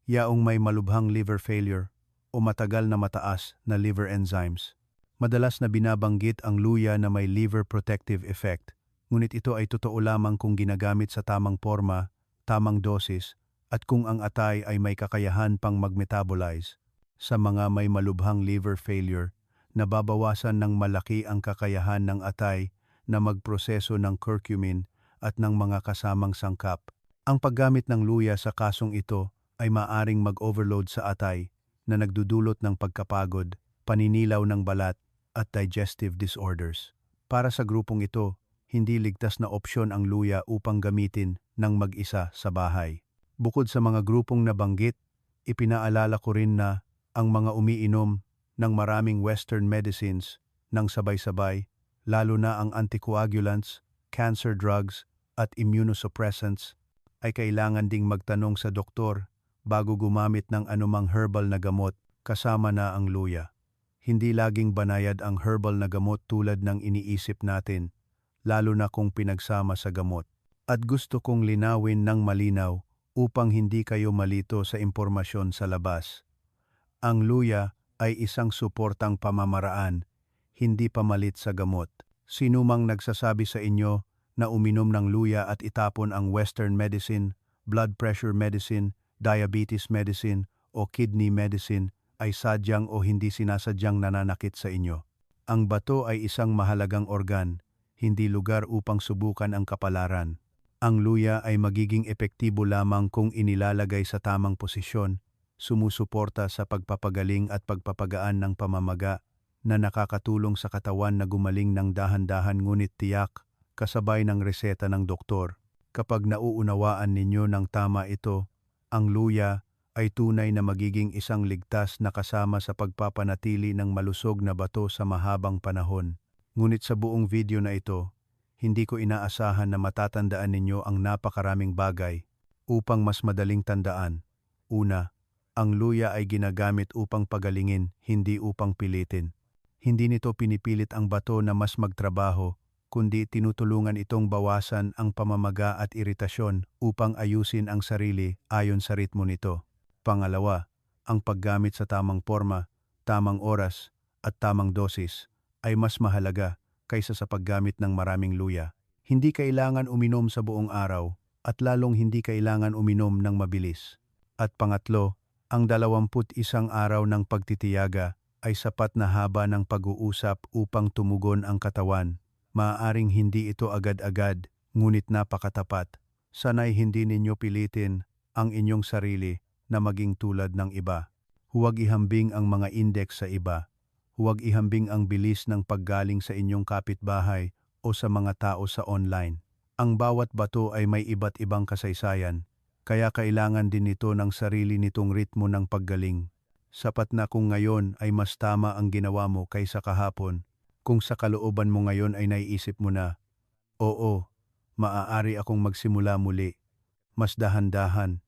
yaong may malubhang liver failure o matagal na mataas na liver enzymes. Madalas na binabanggit ang luya na may liver protective effect, ngunit ito ay totoo lamang kung ginagamit sa tamang forma, tamang dosis, at kung ang atay ay may kakayahan pang mag-metabolize. Sa mga may malubhang liver failure, nababawasan ng malaki ang kakayahan ng atay na magproseso ng curcumin at ng mga kasamang sangkap. Ang paggamit ng luya sa kasong ito ay maaring mag-overload sa atay na nagdudulot ng pagkapagod, paninilaw ng balat, at digestive disorders. Para sa grupong ito, hindi ligtas na opsyon ang luya upang gamitin ng mag-isa sa bahay. Bukod sa mga grupong nabanggit, ipinaalala ko rin na ang mga umiinom ng maraming Western medicines ng sabay-sabay, lalo na ang anticoagulants, cancer drugs at immunosuppressants, ay kailangan ding magtanong sa doktor bago gumamit ng anumang herbal na gamot kasama na ang luya. Hindi laging banayad ang herbal na gamot tulad ng iniisip natin, lalo na kung pinagsama sa gamot. At gusto kong linawin ng malinaw upang hindi kayo malito sa impormasyon sa labas. Ang luya ay isang suportang pamamaraan, hindi pamalit sa gamot. Sinumang nagsasabi sa inyo na uminom ng luya at itapon ang Western medicine, blood pressure medicine, diabetes medicine o kidney medicine ay sadyang o hindi sinasadyang nananakit sa inyo. Ang bato ay isang mahalagang organ, hindi lugar upang subukan ang kapalaran. Ang luya ay magiging epektibo lamang kung inilalagay sa tamang posisyon, sumusuporta sa pagpapagaling at pagpapagaan ng pamamaga na nakakatulong sa katawan na gumaling ng dahan-dahan ngunit tiyak, kasabay ng reseta ng doktor. Kapag nauunawaan ninyo ng tama ito, ang luya ay tunay na magiging isang ligtas na kasama sa pagpapanatili ng malusog na bato sa mahabang panahon. Ngunit sa buong video na ito, hindi ko inaasahan na matatandaan ninyo ang napakaraming bagay upang mas madaling tandaan. Una, ang luya ay ginagamit upang pagalingin, hindi upang pilitin. Hindi nito pinipilit ang bato na mas magtrabaho, kundi tinutulungan itong bawasan ang pamamaga at iritasyon upang ayusin ang sarili ayon sa ritmo nito. Pangalawa, ang paggamit sa tamang porma, tamang oras, at tamang dosis ay mas mahalaga kaysa sa paggamit ng maraming luya. Hindi kailangan uminom sa buong araw at lalong hindi kailangan uminom ng mabilis. At pangatlo, ang 21 araw ng pagtitiyaga ay sapat na haba ng pag-uusap upang tumugon ang katawan. Maaaring hindi ito agad-agad, ngunit napakatapat. Sana'y hindi ninyo pilitin ang inyong sarili na maging tulad ng iba. Huwag ihambing ang mga index sa iba. Huwag ihambing ang bilis ng paggaling sa inyong kapitbahay o sa mga tao sa online. Ang bawat bato ay may iba't ibang kasaysayan, kaya kailangan din nito ng sarili nitong ritmo ng paggaling. Sapat na kung ngayon ay mas tama ang ginawa mo kaysa kahapon, kung sa kalooban mo ngayon ay naiisip mo na, oo, maaari akong magsimula muli, mas dahan-dahan,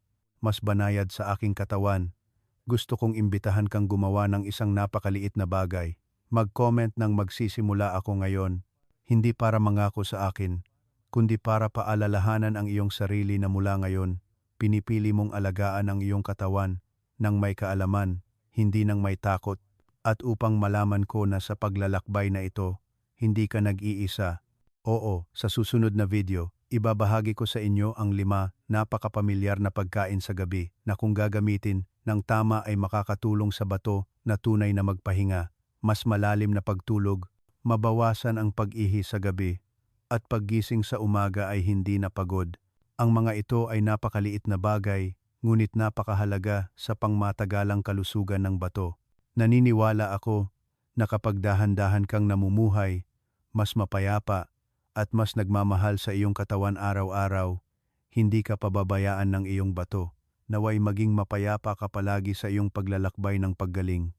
mas banayad sa aking katawan. Gusto kong imbitahan kang gumawa ng isang napakaliit na bagay. Mag-comment ng magsisimula ako ngayon, hindi para mangako sa akin, kundi para paalalahanan ang iyong sarili na mula ngayon, pinipili mong alagaan ang iyong katawan ng may kaalaman, hindi ng may takot, at upang malaman ko na sa paglalakbay na ito, hindi ka nag-iisa. Oo, sa susunod na video, ibabahagi ko sa inyo ang 5 napakapamilyar na pagkain sa gabi na kung gagamitin ng tama ay makakatulong sa bato na tunay na magpahinga, mas malalim na pagtulog, mabawasan ang pag-ihi sa gabi, at paggising sa umaga ay hindi na pagod. Ang mga ito ay napakaliit na bagay, ngunit napakahalaga sa pangmatagalang kalusugan ng bato. Naniniwala ako na kapag dahan-dahan kang namumuhay, mas mapayapa at mas nagmamahal sa iyong katawan araw-araw, hindi ka pababayaan ng iyong bato. Naway maging mapayapa ka palagi sa iyong paglalakbay ng paggaling.